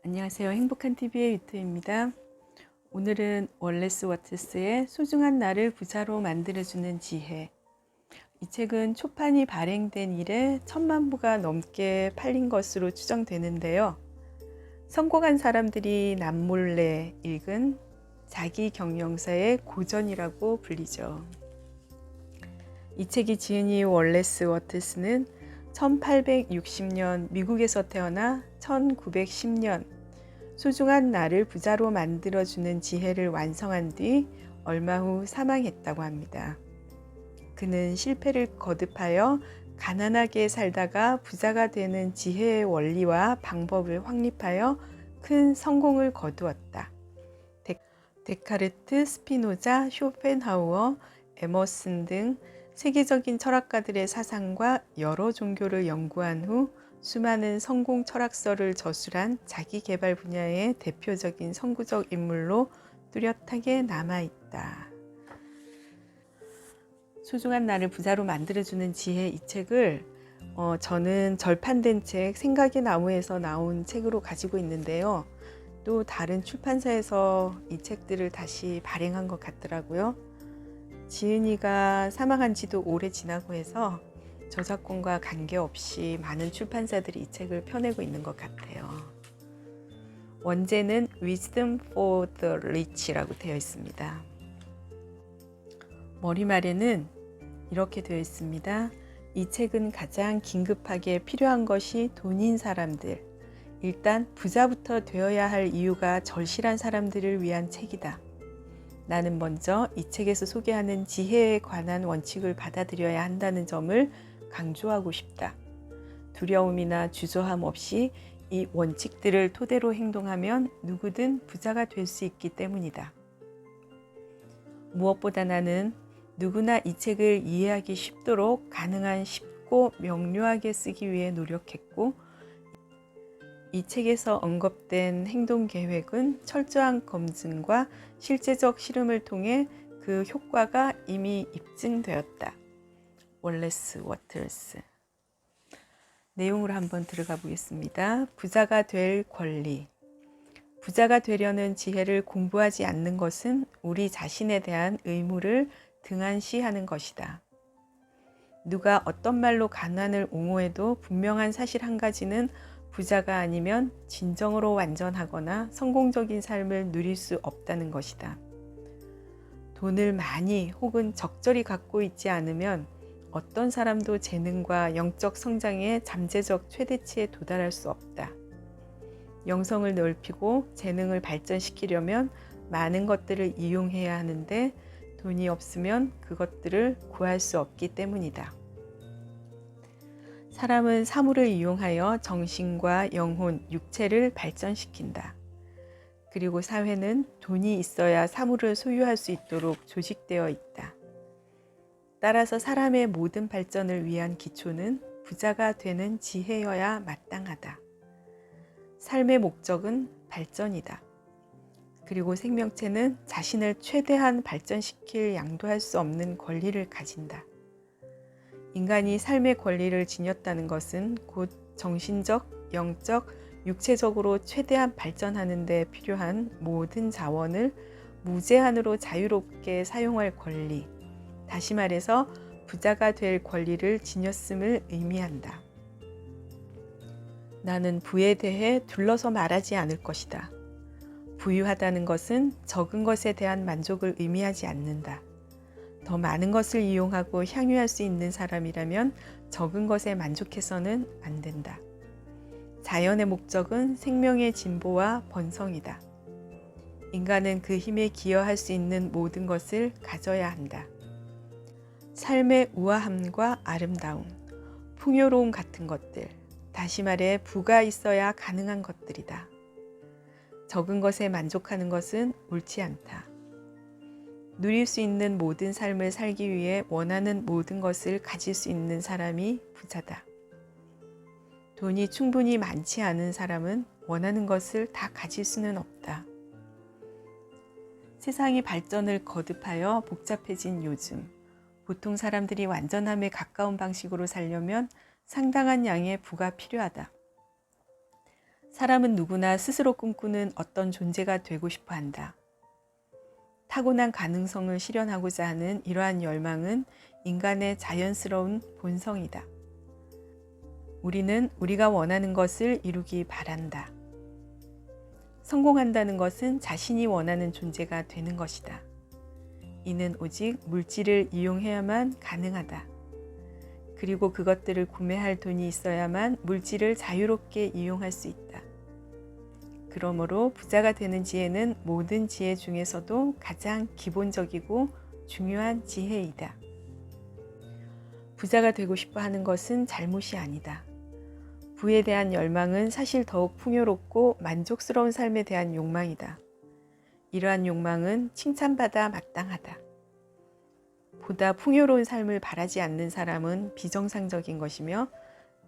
안녕하세요. 행복한 TV의 유토입니다. 오늘은 월레스 워트스의 소중한 나를 부자로 만들어주는 지혜. 이 책은 초판이 발행된 이래 1000만 부가 넘게 팔린 것으로 추정되는데요. 성공한 사람들이 남몰래 읽은 자기 경영서의 고전이라고 불리죠. 이 책이 지은 이유 월레스 워트스는 1860년 미국에서 태어나 1910년 소중한 나를 부자로 만들어주는 지혜를 완성한 뒤 얼마 후 사망했다고 합니다. 그는 실패를 거듭하여 가난하게 살다가 부자가 되는 지혜의 원리와 방법을 확립하여 큰 성공을 거두었다. 데카르트, 스피노자, 쇼펜하우어, 에머슨 등 세계적인 철학가들의 사상과 여러 종교를 연구한 후 수많은 성공 철학서를 저술한 자기 개발 분야의 대표적인 선구적 인물로 뚜렷하게 남아있다. 소중한 나를 부자로 만들어주는 지혜, 이 책을 저는 절판된 책 생각의 나무에서 나온 책으로 가지고 있는데요. 또 다른 출판사에서 이 책들을 다시 발행한 것 같더라고요. 지은이가 사망한 지도 오래 지나고 해서 저작권과 관계없이 많은 출판사들이 이 책을 펴내고 있는 것 같아요. 원제는 Wisdom for the Rich라고 되어 있습니다. 머리말에는 이렇게 되어 있습니다. 이 책은 가장 긴급하게 필요한 것이 돈인 사람들, 일단 부자부터 되어야 할 이유가 절실한 사람들을 위한 책이다. 나는 먼저 이 책에서 소개하는 지혜에 관한 원칙을 받아들여야 한다는 점을 강조하고 싶다. 두려움이나 주저함 없이 이 원칙들을 토대로 행동하면 누구든 부자가 될 수 있기 때문이다. 무엇보다 나는 누구나 이 책을 이해하기 쉽도록 가능한 쉽고 명료하게 쓰기 위해 노력했고, 이 책에서 언급된 행동 계획은 철저한 검증과 실제적 실험을 통해 그 효과가 이미 입증되었다. 월레스 워트스. 내용으로 한번 들어가 보겠습니다. 부자가 될 권리. 부자가 되려는 지혜를 공부하지 않는 것은 우리 자신에 대한 의무를 등한시하는 것이다. 누가 어떤 말로 가난을 옹호해도 분명한 사실 한 가지는 부자가 아니면 진정으로 완전하거나 성공적인 삶을 누릴 수 없다는 것이다. 돈을 많이 혹은 적절히 갖고 있지 않으면 어떤 사람도 재능과 영적 성장의 잠재적 최대치에 도달할 수 없다. 영성을 넓히고 재능을 발전시키려면 많은 것들을 이용해야 하는데 돈이 없으면 그것들을 구할 수 없기 때문이다. 사람은 사물을 이용하여 정신과 영혼, 육체를 발전시킨다. 그리고 사회는 돈이 있어야 사물을 소유할 수 있도록 조직되어 있다. 따라서 사람의 모든 발전을 위한 기초는 부자가 되는 지혜여야 마땅하다. 삶의 목적은 발전이다. 그리고 생명체는 자신을 최대한 발전시킬 양도할 수 없는 권리를 가진다. 인간이 삶의 권리를 지녔다는 것은 곧 정신적, 영적, 육체적으로 최대한 발전하는 데 필요한 모든 자원을 무제한으로 자유롭게 사용할 권리, 다시 말해서 부자가 될 권리를 지녔음을 의미한다. 나는 부에 대해 둘러서 말하지 않을 것이다. 부유하다는 것은 적은 것에 대한 만족을 의미하지 않는다. 더 많은 것을 이용하고 향유할 수 있는 사람이라면 적은 것에 만족해서는 안 된다. 자연의 목적은 생명의 진보와 번성이다. 인간은 그 힘에 기여할 수 있는 모든 것을 가져야 한다. 삶의 우아함과 아름다움, 풍요로움 같은 것들, 다시 말해 부가 있어야 가능한 것들이다. 적은 것에 만족하는 것은 옳지 않다. 누릴 수 있는 모든 삶을 살기 위해 원하는 모든 것을 가질 수 있는 사람이 부자다. 돈이 충분히 많지 않은 사람은 원하는 것을 다 가질 수는 없다. 세상이 발전을 거듭하여 복잡해진 요즘, 보통 사람들이 완전함에 가까운 방식으로 살려면 상당한 양의 부가 필요하다. 사람은 누구나 스스로 꿈꾸는 어떤 존재가 되고 싶어 한다. 타고난 가능성을 실현하고자 하는 이러한 열망은 인간의 자연스러운 본성이다. 우리는 우리가 원하는 것을 이루기 바란다. 성공한다는 것은 자신이 원하는 존재가 되는 것이다. 이는 오직 물질을 이용해야만 가능하다. 그리고 그것들을 구매할 돈이 있어야만 물질을 자유롭게 이용할 수 있다. 그러므로 부자가 되는 지혜는 모든 지혜 중에서도 가장 기본적이고 중요한 지혜이다. 부자가 되고 싶어 하는 것은 잘못이 아니다. 부에 대한 열망은 사실 더욱 풍요롭고 만족스러운 삶에 대한 욕망이다. 이러한 욕망은 칭찬받아 마땅하다. 보다 풍요로운 삶을 바라지 않는 사람은 비정상적인 것이며,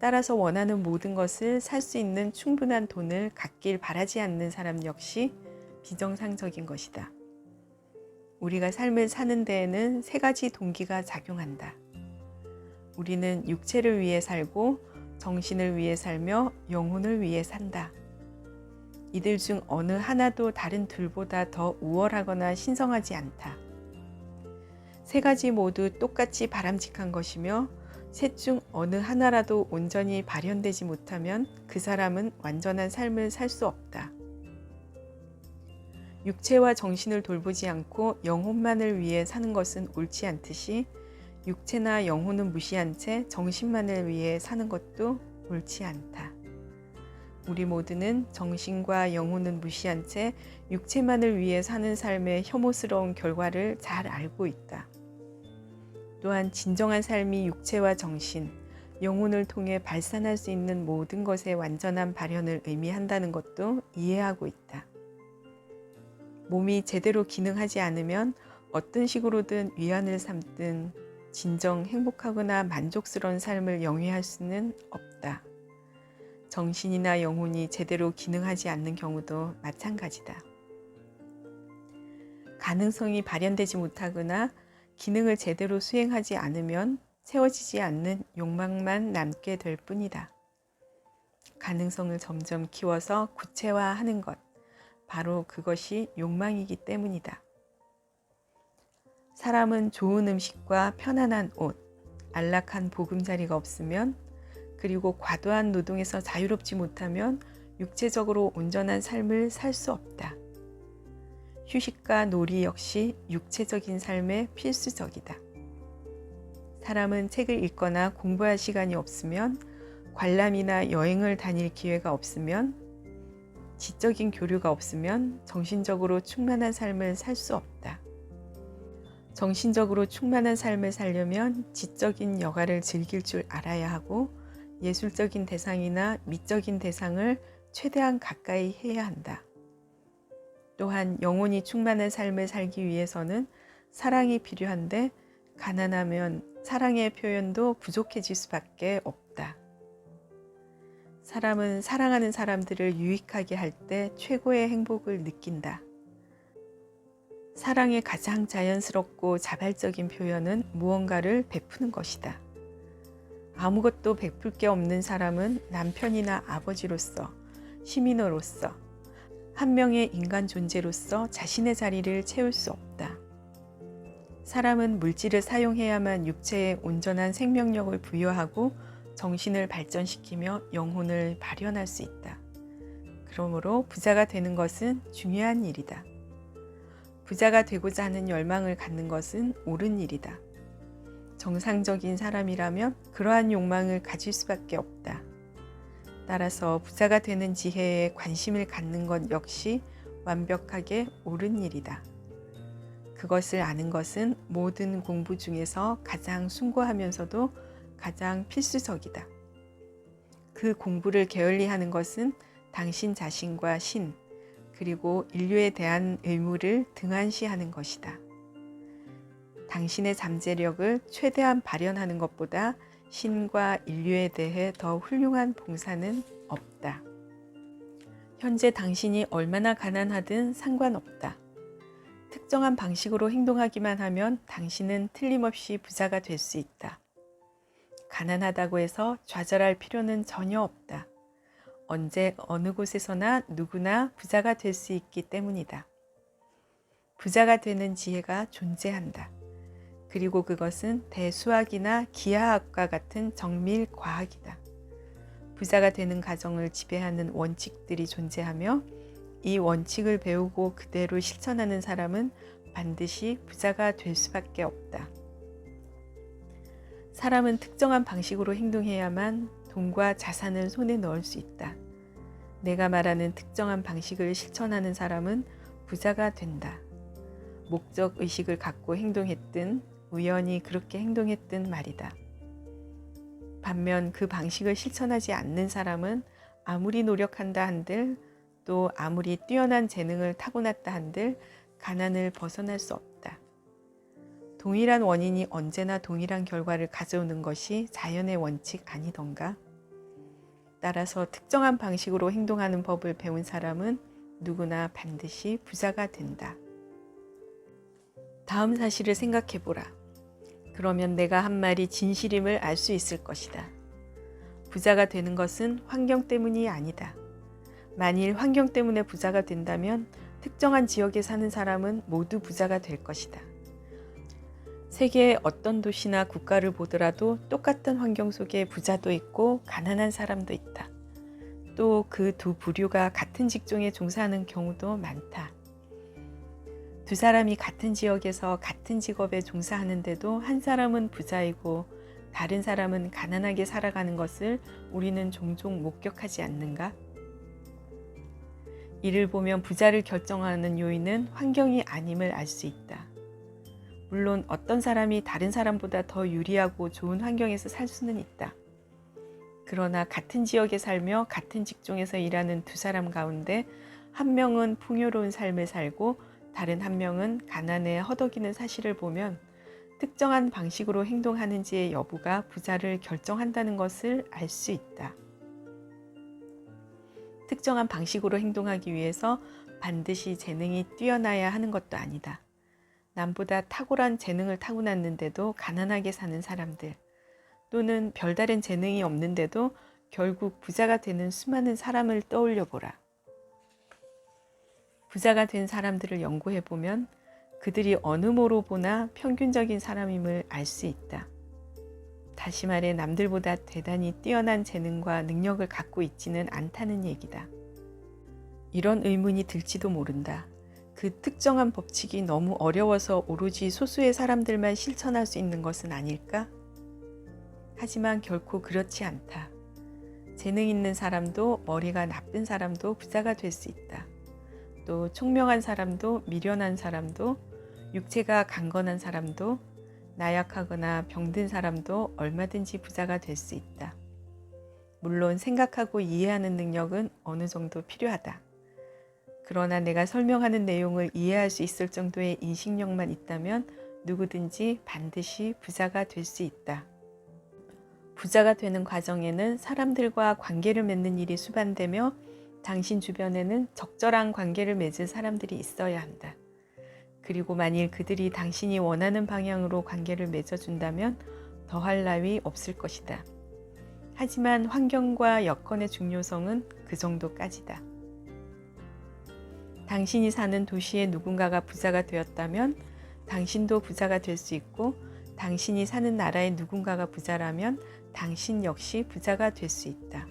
따라서 원하는 모든 것을 살 수 있는 충분한 돈을 갖길 바라지 않는 사람 역시 비정상적인 것이다. 우리가 삶을 사는 데에는 세 가지 동기가 작용한다. 우리는 육체를 위해 살고 정신을 위해 살며 영혼을 위해 산다. 이들 중 어느 하나도 다른 둘보다 더 우월하거나 신성하지 않다. 세 가지 모두 똑같이 바람직한 것이며, 셋 중 어느 하나라도 온전히 발현되지 못하면 그 사람은 완전한 삶을 살 수 없다. 육체와 정신을 돌보지 않고 영혼만을 위해 사는 것은 옳지 않듯이, 육체나 영혼은 무시한 채 정신만을 위해 사는 것도 옳지 않다. 우리 모두는 정신과 영혼은 무시한 채 육체만을 위해 사는 삶의 혐오스러운 결과를 잘 알고 있다. 또한 진정한 삶이 육체와 정신, 영혼을 통해 발산할 수 있는 모든 것의 완전한 발현을 의미한다는 것도 이해하고 있다. 몸이 제대로 기능하지 않으면 어떤 식으로든 위안을 삼든 진정 행복하거나 만족스러운 삶을 영위할 수는 없다. 정신이나 영혼이 제대로 기능하지 않는 경우도 마찬가지다. 가능성이 발현되지 못하거나 기능을 제대로 수행하지 않으면 채워지지 않는 욕망만 남게 될 뿐이다. 가능성을 점점 키워서 구체화하는 것, 바로 그것이 욕망이기 때문이다. 사람은 좋은 음식과 편안한 옷, 안락한 보금자리가 없으면, 그리고 과도한 노동에서 자유롭지 못하면 육체적으로 온전한 삶을 살 수 없다. 휴식과 놀이 역시 육체적인 삶에 필수적이다. 사람은 책을 읽거나 공부할 시간이 없으면, 관람이나 여행을 다닐 기회가 없으면, 지적인 교류가 없으면 정신적으로 충만한 삶을 살 수 없다. 정신적으로 충만한 삶을 살려면 지적인 여가를 즐길 줄 알아야 하고, 예술적인 대상이나 미적인 대상을 최대한 가까이 해야 한다. 또한 영혼이 충만한 삶을 살기 위해서는 사랑이 필요한데, 가난하면 사랑의 표현도 부족해질 수밖에 없다. 사람은 사랑하는 사람들을 유익하게 할 때 최고의 행복을 느낀다. 사랑의 가장 자연스럽고 자발적인 표현은 무언가를 베푸는 것이다. 아무것도 베풀 게 없는 사람은 남편이나 아버지로서, 시민으로서, 한 명의 인간 존재로서 자신의 자리를 채울 수 없다. 사람은 물질을 사용해야만 육체에 온전한 생명력을 부여하고 정신을 발전시키며 영혼을 발현할 수 있다. 그러므로 부자가 되는 것은 중요한 일이다. 부자가 되고자 하는 열망을 갖는 것은 옳은 일이다. 정상적인 사람이라면 그러한 욕망을 가질 수밖에 없다. 따라서 부자가 되는 지혜에 관심을 갖는 것 역시 완벽하게 옳은 일이다. 그것을 아는 것은 모든 공부 중에서 가장 숭고하면서도 가장 필수적이다. 그 공부를 게을리하는 것은 당신 자신과 신, 그리고 인류에 대한 의무를 등한시하는 것이다. 당신의 잠재력을 최대한 발현하는 것보다 신과 인류에 대해 더 훌륭한 봉사는 없다. 현재 당신이 얼마나 가난하든 상관없다. 특정한 방식으로 행동하기만 하면 당신은 틀림없이 부자가 될 수 있다. 가난하다고 해서 좌절할 필요는 전혀 없다. 언제 어느 곳에서나 누구나 부자가 될 수 있기 때문이다. 부자가 되는 지혜가 존재한다. 그리고 그것은 대수학이나 기하학과 같은 정밀 과학이다. 부자가 되는 과정을 지배하는 원칙들이 존재하며 이 원칙을 배우고 그대로 실천하는 사람은 반드시 부자가 될 수밖에 없다. 사람은 특정한 방식으로 행동해야만 돈과 자산을 손에 넣을 수 있다. 내가 말하는 특정한 방식을 실천하는 사람은 부자가 된다. 목적 의식을 갖고 행동했든 우연히 그렇게 행동했든 말이다. 반면 그 방식을 실천하지 않는 사람은 아무리 노력한다 한들 또 아무리 뛰어난 재능을 타고났다 한들 가난을 벗어날 수 없다. 동일한 원인이 언제나 동일한 결과를 가져오는 것이 자연의 원칙 아니던가? 따라서 특정한 방식으로 행동하는 법을 배운 사람은 누구나 반드시 부자가 된다. 다음 사실을 생각해보라. 그러면 내가 한 말이 진실임을 알 수 있을 것이다. 부자가 되는 것은 환경 때문이 아니다. 만일 환경 때문에 부자가 된다면 특정한 지역에 사는 사람은 모두 부자가 될 것이다. 세계의 어떤 도시나 국가를 보더라도 똑같은 환경 속에 부자도 있고 가난한 사람도 있다. 또 그 두 부류가 같은 직종에 종사하는 경우도 많다. 두 사람이 같은 지역에서 같은 직업에 종사하는데도 한 사람은 부자이고 다른 사람은 가난하게 살아가는 것을 우리는 종종 목격하지 않는가? 이를 보면 부자를 결정하는 요인은 환경이 아님을 알 수 있다. 물론 어떤 사람이 다른 사람보다 더 유리하고 좋은 환경에서 살 수는 있다. 그러나 같은 지역에 살며 같은 직종에서 일하는 두 사람 가운데 한 명은 풍요로운 삶을 살고 다른 한 명은 가난에 허덕이는 사실을 보면 특정한 방식으로 행동하는지의 여부가 부자를 결정한다는 것을 알 수 있다. 특정한 방식으로 행동하기 위해서 반드시 재능이 뛰어나야 하는 것도 아니다. 남보다 탁월한 재능을 타고났는데도 가난하게 사는 사람들, 또는 별다른 재능이 없는데도 결국 부자가 되는 수많은 사람을 떠올려 보라. 부자가 된 사람들을 연구해 보면 그들이 어느 모로 보나 평균적인 사람임을 알 수 있다. 다시 말해 남들보다 대단히 뛰어난 재능과 능력을 갖고 있지는 않다는 얘기다. 이런 의문이 들지도 모른다. 그 특정한 법칙이 너무 어려워서 오로지 소수의 사람들만 실천할 수 있는 것은 아닐까? 하지만 결코 그렇지 않다. 재능 있는 사람도 머리가 나쁜 사람도 부자가 될 수 있다. 또 총명한 사람도 미련한 사람도 육체가 강건한 사람도 나약하거나 병든 사람도 얼마든지 부자가 될 수 있다. 물론 생각하고 이해하는 능력은 어느 정도 필요하다. 그러나 내가 설명하는 내용을 이해할 수 있을 정도의 인식력만 있다면 누구든지 반드시 부자가 될 수 있다. 부자가 되는 과정에는 사람들과 관계를 맺는 일이 수반되며 당신 주변에는 적절한 관계를 맺을 사람들이 있어야 한다. 그리고 만일 그들이 당신이 원하는 방향으로 관계를 맺어준다면 더할 나위 없을 것이다. 하지만 환경과 여건의 중요성은 그 정도까지다. 당신이 사는 도시의 누군가가 부자가 되었다면 당신도 부자가 될 수 있고 당신이 사는 나라의 누군가가 부자라면 당신 역시 부자가 될 수 있다.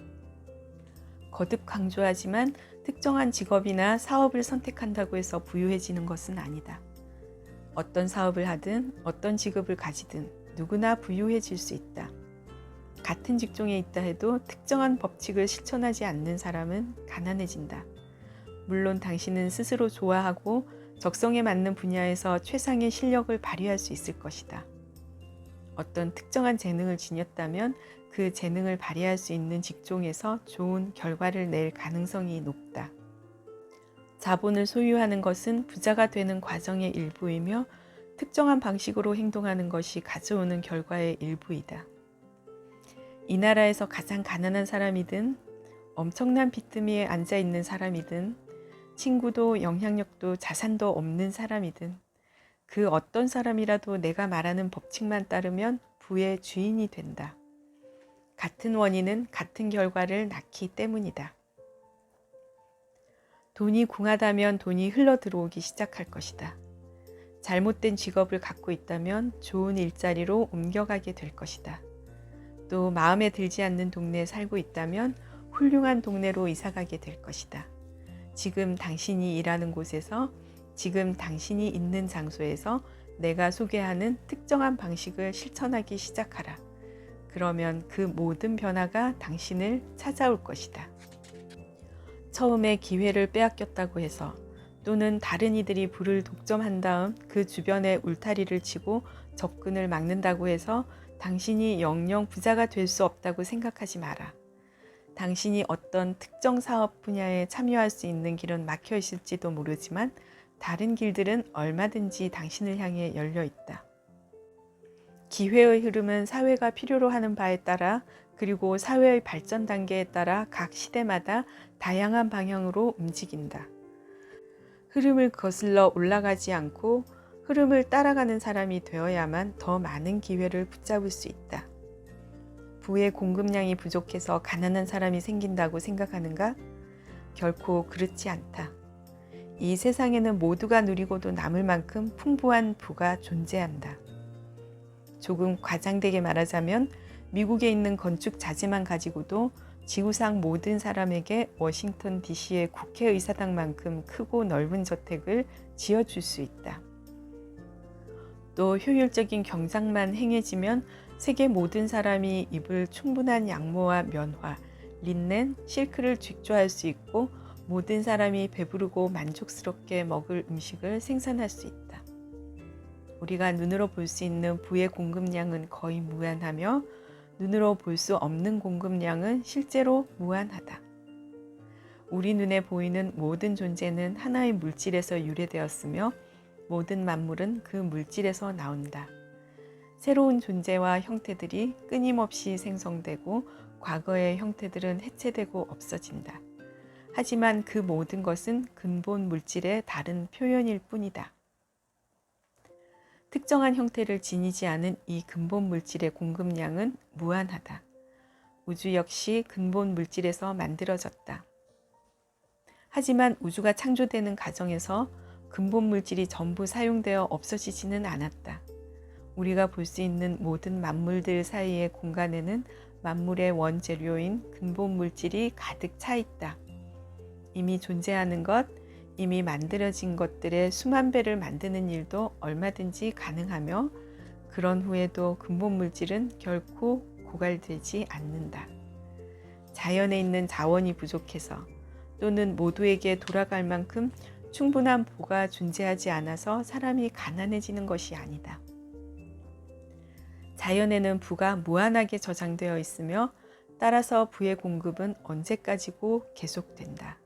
거듭 강조하지만 특정한 직업이나 사업을 선택한다고 해서 부유해지는 것은 아니다. 어떤 사업을 하든 어떤 직업을 가지든 누구나 부유해질 수 있다. 같은 직종에 있다 해도 특정한 법칙을 실천하지 않는 사람은 가난해진다. 물론 당신은 스스로 좋아하고 적성에 맞는 분야에서 최상의 실력을 발휘할 수 있을 것이다. 어떤 특정한 재능을 지녔다면 그 재능을 발휘할 수 있는 직종에서 좋은 결과를 낼 가능성이 높다. 자본을 소유하는 것은 부자가 되는 과정의 일부이며 특정한 방식으로 행동하는 것이 가져오는 결과의 일부이다. 이 나라에서 가장 가난한 사람이든 엄청난 빚더미에 앉아 있는 사람이든 친구도 영향력도 자산도 없는 사람이든 그 어떤 사람이라도 내가 말하는 법칙만 따르면 부의 주인이 된다. 같은 원인은 같은 결과를 낳기 때문이다. 돈이 궁하다면 돈이 흘러 들어오기 시작할 것이다. 잘못된 직업을 갖고 있다면 좋은 일자리로 옮겨가게 될 것이다. 또 마음에 들지 않는 동네에 살고 있다면 훌륭한 동네로 이사가게 될 것이다. 지금 당신이 일하는 곳에서, 지금 당신이 있는 장소에서 내가 소개하는 특정한 방식을 실천하기 시작하라. 그러면 그 모든 변화가 당신을 찾아올 것이다. 처음에 기회를 빼앗겼다고 해서, 또는 다른 이들이 불을 독점한 다음 그 주변에 울타리를 치고 접근을 막는다고 해서 당신이 영영 부자가 될 수 없다고 생각하지 마라. 당신이 어떤 특정 사업 분야에 참여할 수 있는 길은 막혀 있을지도 모르지만 다른 길들은 얼마든지 당신을 향해 열려 있다. 기회의 흐름은 사회가 필요로 하는 바에 따라, 그리고 사회의 발전 단계에 따라 각 시대마다 다양한 방향으로 움직인다. 흐름을 거슬러 올라가지 않고 흐름을 따라가는 사람이 되어야만 더 많은 기회를 붙잡을 수 있다. 부의 공급량이 부족해서 가난한 사람이 생긴다고 생각하는가? 결코 그렇지 않다. 이 세상에는 모두가 누리고도 남을 만큼 풍부한 부가 존재한다. 조금 과장되게 말하자면 미국에 있는 건축 자재만 가지고도 지구상 모든 사람에게 워싱턴 DC의 국회의사당만큼 크고 넓은 저택을 지어줄 수 있다. 또 효율적인 경작만 행해지면 세계 모든 사람이 입을 충분한 양모와 면화, 린넨, 실크를 직조할 수 있고 모든 사람이 배부르고 만족스럽게 먹을 음식을 생산할 수 있다. 우리가 눈으로 볼 수 있는 부의 공급량은 거의 무한하며 눈으로 볼 수 없는 공급량은 실제로 무한하다. 우리 눈에 보이는 모든 존재는 하나의 물질에서 유래되었으며 모든 만물은 그 물질에서 나온다. 새로운 존재와 형태들이 끊임없이 생성되고 과거의 형태들은 해체되고 없어진다. 하지만 그 모든 것은 근본 물질의 다른 표현일 뿐이다. 특정한 형태를 지니지 않은 이 근본 물질의 공급량은 무한하다. 우주 역시 근본 물질에서 만들어졌다. 하지만 우주가 창조되는 과정에서 근본 물질이 전부 사용되어 없어지지는 않았다. 우리가 볼 수 있는 모든 만물들 사이의 공간에는 만물의 원재료인 근본 물질이 가득 차 있다. 이미 존재하는 것, 이미 만들어진 것들의 수만 배를 만드는 일도 얼마든지 가능하며 그런 후에도 근본 물질은 결코 고갈되지 않는다. 자연에 있는 자원이 부족해서 또는 모두에게 돌아갈 만큼 충분한 부가 존재하지 않아서 사람이 가난해지는 것이 아니다. 자연에는 부가 무한하게 저장되어 있으며 따라서 부의 공급은 언제까지고 계속된다.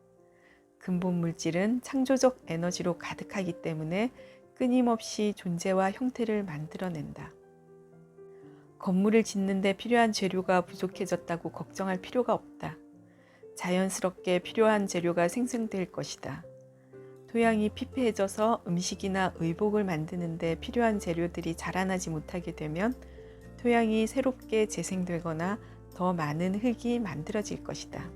근본 물질은 창조적 에너지로 가득하기 때문에 끊임없이 존재와 형태를 만들어낸다. 건물을 짓는 데 필요한 재료가 부족해졌다고 걱정할 필요가 없다. 자연스럽게 필요한 재료가 생성될 것이다. 토양이 피폐해져서 음식이나 의복을 만드는 데 필요한 재료들이 자라나지 못하게 되면 토양이 새롭게 재생되거나 더 많은 흙이 만들어질 것이다.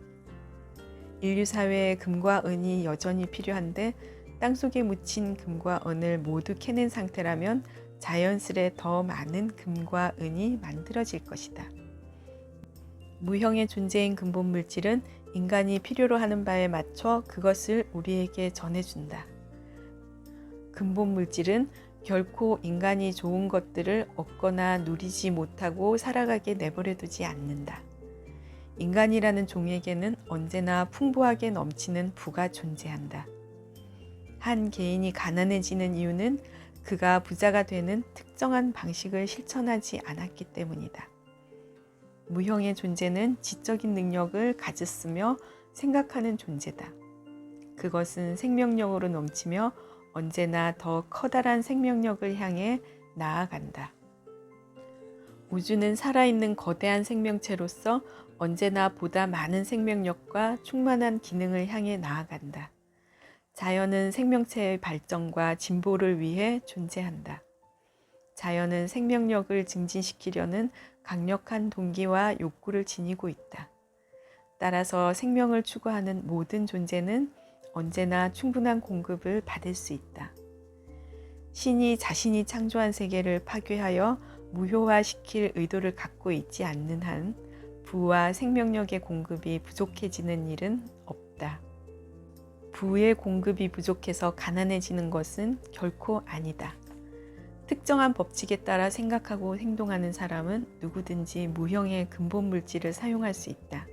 인류 사회에 금과 은이 여전히 필요한데 땅속에 묻힌 금과 은을 모두 캐낸 상태라면 자연스레 더 많은 금과 은이 만들어질 것이다. 무형의 존재인 근본 물질은 인간이 필요로 하는 바에 맞춰 그것을 우리에게 전해준다. 근본 물질은 결코 인간이 좋은 것들을 얻거나 누리지 못하고 살아가게 내버려두지 않는다. 인간이라는 종에게는 언제나 풍부하게 넘치는 부가 존재한다. 한 개인이 가난해지는 이유는 그가 부자가 되는 특정한 방식을 실천하지 않았기 때문이다. 무형의 존재는 지적인 능력을 가졌으며 생각하는 존재다. 그것은 생명력으로 넘치며 언제나 더 커다란 생명력을 향해 나아간다. 우주는 살아있는 거대한 생명체로서 언제나 보다 많은 생명력과 충만한 기능을 향해 나아간다. 자연은 생명체의 발전과 진보를 위해 존재한다. 자연은 생명력을 증진시키려는 강력한 동기와 욕구를 지니고 있다. 따라서 생명을 추구하는 모든 존재는 언제나 충분한 공급을 받을 수 있다. 신이 자신이 창조한 세계를 파괴하여 무효화시킬 의도를 갖고 있지 않는 한 부와 생명력의 공급이 부족해지는 일은 없다. 부의 공급이 부족해서 가난해지는 것은 결코 아니다. 특정한 법칙에 따라 생각하고 행동하는 사람은 누구든지 무형의 근본 물질을 사용할 수 있다.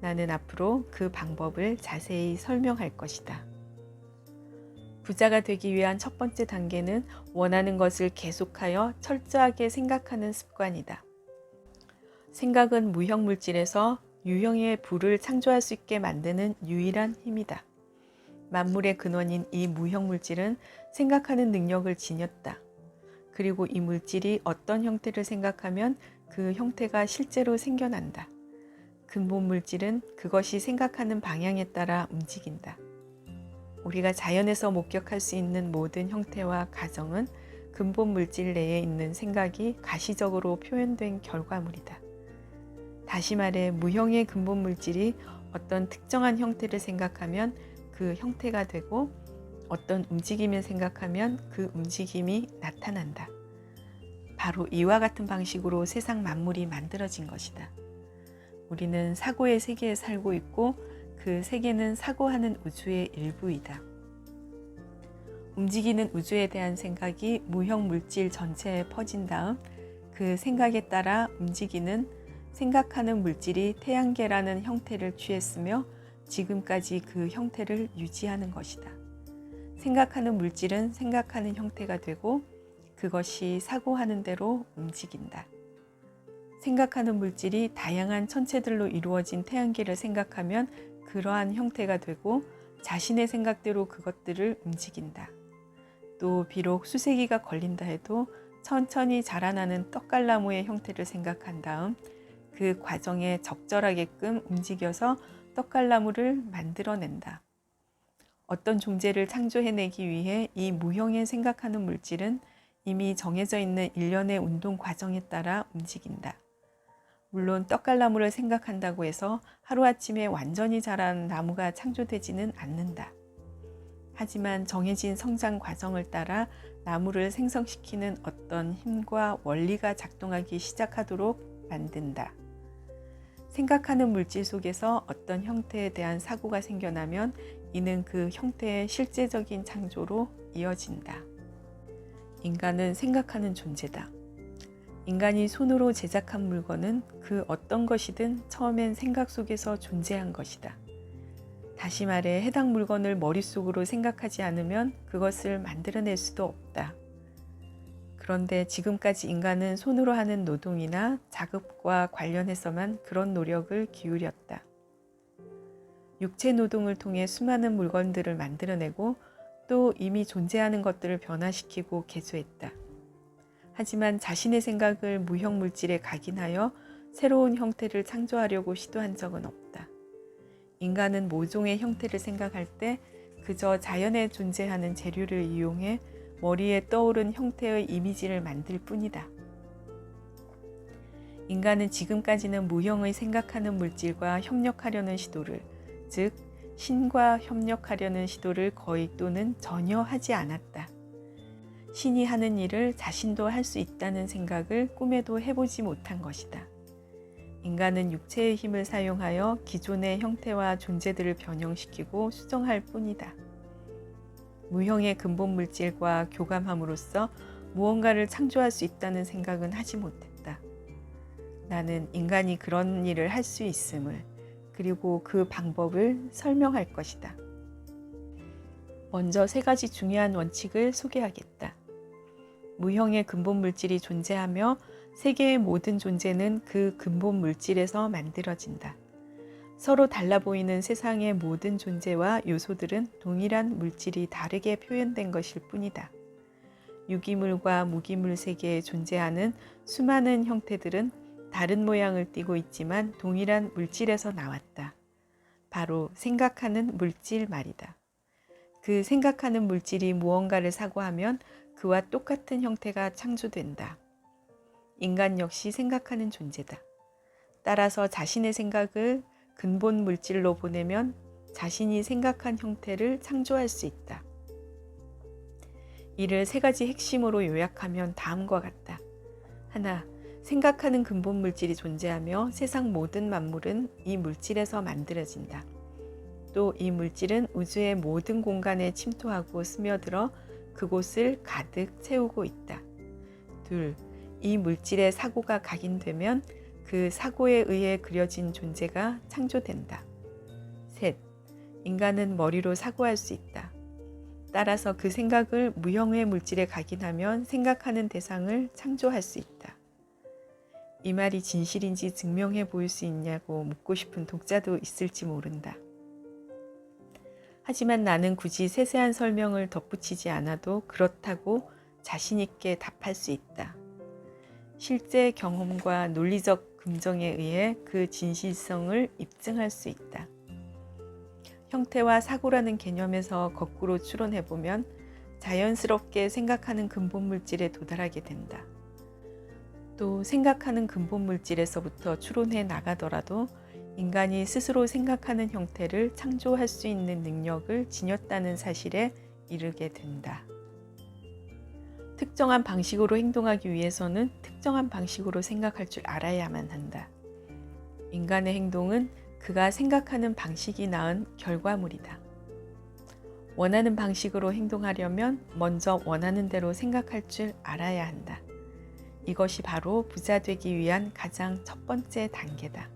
나는 앞으로 그 방법을 자세히 설명할 것이다. 부자가 되기 위한 첫 번째 단계는 원하는 것을 계속하여 철저하게 생각하는 습관이다. 생각은 무형 물질에서 유형의 부를 창조할 수 있게 만드는 유일한 힘이다. 만물의 근원인 이 무형 물질은 생각하는 능력을 지녔다. 그리고 이 물질이 어떤 형태를 생각하면 그 형태가 실제로 생겨난다. 근본 물질은 그것이 생각하는 방향에 따라 움직인다. 우리가 자연에서 목격할 수 있는 모든 형태와 가정은 근본 물질 내에 있는 생각이 가시적으로 표현된 결과물이다. 다시 말해 무형의 근본 물질이 어떤 특정한 형태를 생각하면 그 형태가 되고 어떤 움직임을 생각하면 그 움직임이 나타난다. 바로 이와 같은 방식으로 세상 만물이 만들어진 것이다. 우리는 사고의 세계에 살고 있고 그 세계는 사고하는 우주의 일부이다. 움직이는 우주에 대한 생각이 무형 물질 전체에 퍼진 다음 그 생각에 따라 움직이는 생각하는 물질이 태양계라는 형태를 취했으며 지금까지 그 형태를 유지하는 것이다. 생각하는 물질은 생각하는 형태가 되고 그것이 사고하는 대로 움직인다. 생각하는 물질이 다양한 천체들로 이루어진 태양계를 생각하면 그러한 형태가 되고 자신의 생각대로 그것들을 움직인다. 또 비록 수세기가 걸린다 해도 천천히 자라나는 떡갈나무의 형태를 생각한 다음 그 과정에 적절하게끔 움직여서 떡갈나무를 만들어낸다. 어떤 존재를 창조해내기 위해 이 무형의 생각하는 물질은 이미 정해져 있는 일련의 운동 과정에 따라 움직인다. 물론 떡갈나무를 생각한다고 해서 하루아침에 완전히 자란 나무가 창조되지는 않는다. 하지만 정해진 성장 과정을 따라 나무를 생성시키는 어떤 힘과 원리가 작동하기 시작하도록 만든다. 생각하는 물질 속에서 어떤 형태에 대한 사고가 생겨나면 이는 그 형태의 실제적인 창조로 이어진다. 인간은 생각하는 존재다. 인간이 손으로 제작한 물건은 그 어떤 것이든 처음엔 생각 속에서 존재한 것이다. 다시 말해 해당 물건을 머릿속으로 생각하지 않으면 그것을 만들어낼 수도 없다. 그런데 지금까지 인간은 손으로 하는 노동이나 작업과 관련해서만 그런 노력을 기울였다. 육체 노동을 통해 수많은 물건들을 만들어내고 또 이미 존재하는 것들을 변화시키고 개조했다. 하지만 자신의 생각을 무형 물질에 각인하여 새로운 형태를 창조하려고 시도한 적은 없다. 인간은 모종의 형태를 생각할 때 그저 자연에 존재하는 재료를 이용해 머리에 떠오른 형태의 이미지를 만들 뿐이다. 인간은 지금까지는 무형의 생각하는 물질과 협력하려는 시도를, 즉 신과 협력하려는 시도를 거의 또는 전혀 하지 않았다. 신이 하는 일을 자신도 할 수 있다는 생각을 꿈에도 해보지 못한 것이다. 인간은 육체의 힘을 사용하여 기존의 형태와 존재들을 변형시키고 수정할 뿐이다. 무형의 근본 물질과 교감함으로써 무언가를 창조할 수 있다는 생각은 하지 못했다. 나는 인간이 그런 일을 할 수 있음을, 그리고 그 방법을 설명할 것이다. 먼저 3가지 중요한 원칙을 소개하겠다. 무형의 근본 물질이 존재하며 세계의 모든 존재는 그 근본 물질에서 만들어진다. 서로 달라 보이는 세상의 모든 존재와 요소들은 동일한 물질이 다르게 표현된 것일 뿐이다. 유기물과 무기물 세계에 존재하는 수많은 형태들은 다른 모양을 띠고 있지만 동일한 물질에서 나왔다. 바로 생각하는 물질 말이다. 그 생각하는 물질이 무언가를 사고하면 그와 똑같은 형태가 창조된다. 인간 역시 생각하는 존재다. 따라서 자신의 생각을 근본 물질로 보내면 자신이 생각한 형태를 창조할 수 있다. 이를 세 가지 핵심으로 요약하면 다음과 같다. 하나, 생각하는 근본 물질이 존재하며 세상 모든 만물은 이 물질에서 만들어진다. 또 이 물질은 우주의 모든 공간에 침투하고 스며들어 그곳을 가득 채우고 있다. 둘, 이 물질의 사고가 각인되면 그 사고에 의해 그려진 존재가 창조된다. 셋, 인간은 머리로 사고할 수 있다. 따라서 그 생각을 무형의 물질에 각인하면 생각하는 대상을 창조할 수 있다. 이 말이 진실인지 증명해 보일 수 있냐고 묻고 싶은 독자도 있을지 모른다. 하지만 나는 굳이 세세한 설명을 덧붙이지 않아도 그렇다고 자신 있게 답할 수 있다. 실제 경험과 논리적 긍정에 의해 그 진실성을 입증할 수 있다. 형태와 사고라는 개념에서 거꾸로 추론해보면 자연스럽게 생각하는 근본 물질에 도달하게 된다. 또 생각하는 근본 물질에서부터 추론해 나가더라도 인간이 스스로 생각하는 형태를 창조할 수 있는 능력을 지녔다는 사실에 이르게 된다. 특정한 방식으로 행동하기 위해서는 특정한 방식으로 생각할 줄 알아야만 한다. 인간의 행동은 그가 생각하는 방식이 낳은 결과물이다. 원하는 방식으로 행동하려면 먼저 원하는 대로 생각할 줄 알아야 한다. 이것이 바로 부자 되기 위한 가장 첫 번째 단계다.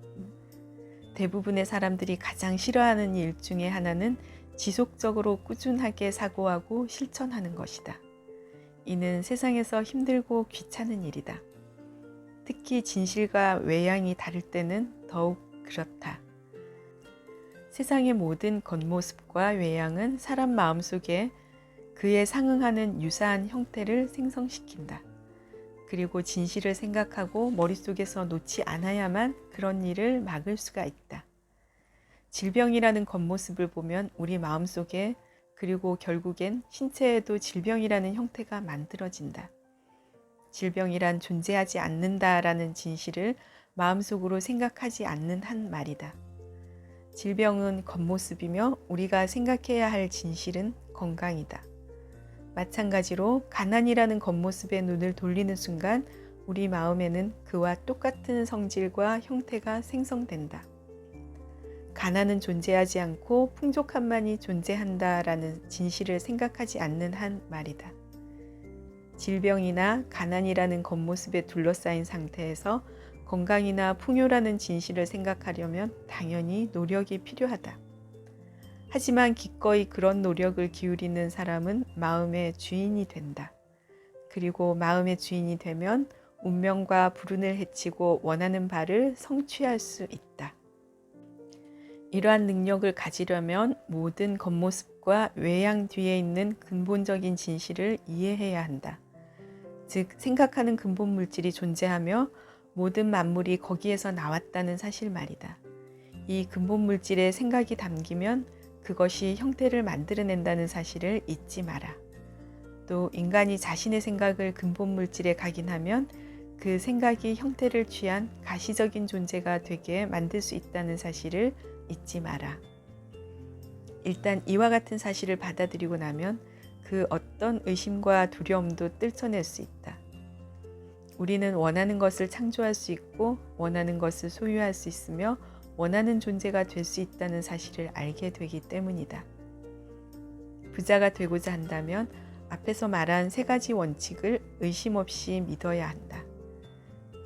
대부분의 사람들이 가장 싫어하는 일 중에 하나는 지속적으로 꾸준하게 사고하고 실천하는 것이다. 이는 세상에서 힘들고 귀찮은 일이다. 특히 진실과 외양이 다를 때는 더욱 그렇다. 세상의 모든 겉모습과 외양은 사람 마음속에 그에 상응하는 유사한 형태를 생성시킨다. 그리고 진실을 생각하고 머릿속에서 놓지 않아야만 그런 일을 막을 수가 있다. 질병이라는 겉모습을 보면 우리 마음속에 그리고 결국엔 신체에도 질병이라는 형태가 만들어진다. 질병이란 존재하지 않는다라는 진실을 마음속으로 생각하지 않는 한 말이다. 질병은 겉모습이며 우리가 생각해야 할 진실은 건강이다. 마찬가지로 가난이라는 겉모습에 눈을 돌리는 순간 우리 마음에는 그와 똑같은 성질과 형태가 생성된다. 가난은 존재하지 않고 풍족함만이 존재한다라는 진실을 생각하지 않는 한 말이다. 질병이나 가난이라는 겉모습에 둘러싸인 상태에서 건강이나 풍요라는 진실을 생각하려면 당연히 노력이 필요하다. 하지만 기꺼이 그런 노력을 기울이는 사람은 마음의 주인이 된다. 그리고 마음의 주인이 되면 운명과 불운을 헤치고 원하는 바를 성취할 수 있다. 이러한 능력을 가지려면 모든 겉모습과 외양 뒤에 있는 근본적인 진실을 이해해야 한다. 즉, 생각하는 근본 물질이 존재하며 모든 만물이 거기에서 나왔다는 사실 말이다. 이 근본 물질에 생각이 담기면 그것이 형태를 만들어낸다는 사실을 잊지 마라. 또 인간이 자신의 생각을 근본 물질에 각인하면 그 생각이 형태를 취한 가시적인 존재가 되게 만들 수 있다는 사실을 잊지 마라. 일단 이와 같은 사실을 받아들이고 나면 그 어떤 의심과 두려움도 떨쳐낼 수 있다. 우리는 원하는 것을 창조할 수 있고 원하는 것을 소유할 수 있으며 원하는 존재가 될 수 있다는 사실을 알게 되기 때문이다. 부자가 되고자 한다면 앞에서 말한 세 가지 원칙을 의심 없이 믿어야 한다.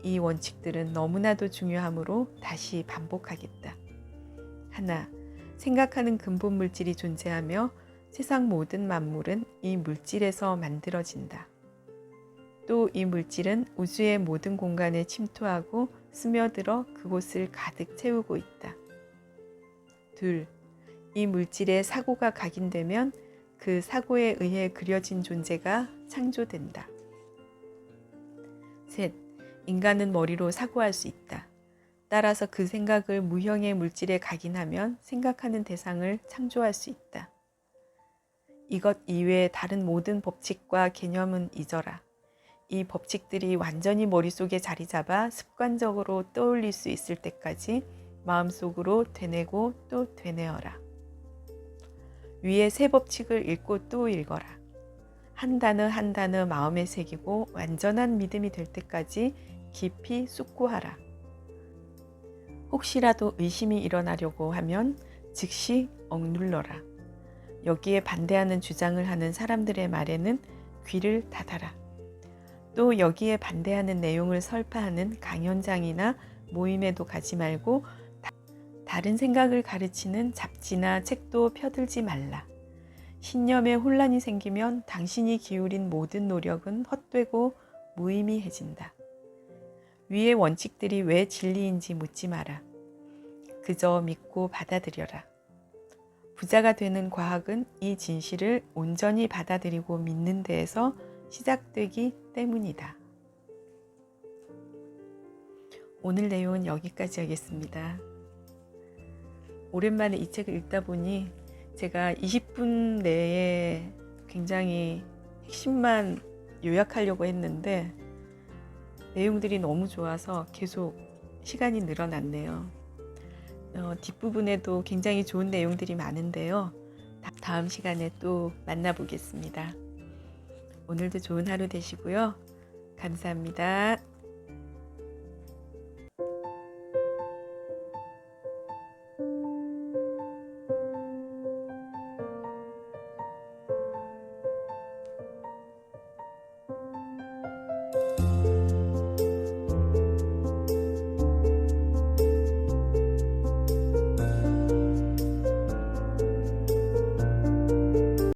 이 원칙들은 너무나도 중요하므로 다시 반복하겠다. 하나, 생각하는 근본 물질이 존재하며 세상 모든 만물은 이 물질에서 만들어진다. 또 이 물질은 우주의 모든 공간에 침투하고 스며들어 그곳을 가득 채우고 있다. 둘, 이 물질의 사고가 각인되면 그 사고에 의해 그려진 존재가 창조된다. 셋, 인간은 머리로 사고할 수 있다. 따라서 그 생각을 무형의 물질에 각인하면 생각하는 대상을 창조할 수 있다. 이것 이외의 다른 모든 법칙과 개념은 잊어라. 이 법칙들이 완전히 머릿속에 자리 잡아 습관적으로 떠올릴 수 있을 때까지 마음속으로 되뇌고 또 되뇌어라. 위의 세 법칙을 읽고 또 읽어라. 한 단어 한 단어 마음에 새기고 완전한 믿음이 될 때까지 깊이 숙고하라. 혹시라도 의심이 일어나려고 하면 즉시 억눌러라. 여기에 반대하는 주장을 하는 사람들의 말에는 귀를 닫아라. 또 여기에 반대하는 내용을 설파하는 강연장이나 모임에도 가지 말고 다른 생각을 가르치는 잡지나 책도 펴들지 말라. 신념에 혼란이 생기면 당신이 기울인 모든 노력은 헛되고 무의미해진다. 위의 원칙들이 왜 진리인지 묻지 마라. 그저 믿고 받아들여라. 부자가 되는 과학은 이 진실을 온전히 받아들이고 믿는 데에서 시작되기 때문이다. 오늘 내용은 여기까지 하겠습니다. 오랜만에 이 책을 읽다 보니 제가 20분 내에 굉장히 핵심만 요약하려고 했는데 내용들이 너무 좋아서 계속 시간이 늘어났네요. 뒷부분에도 굉장히 좋은 내용들이 많은데요. 다음 시간에 또 만나보겠습니다. 오늘도 좋은 하루 되시고요. 감사합니다.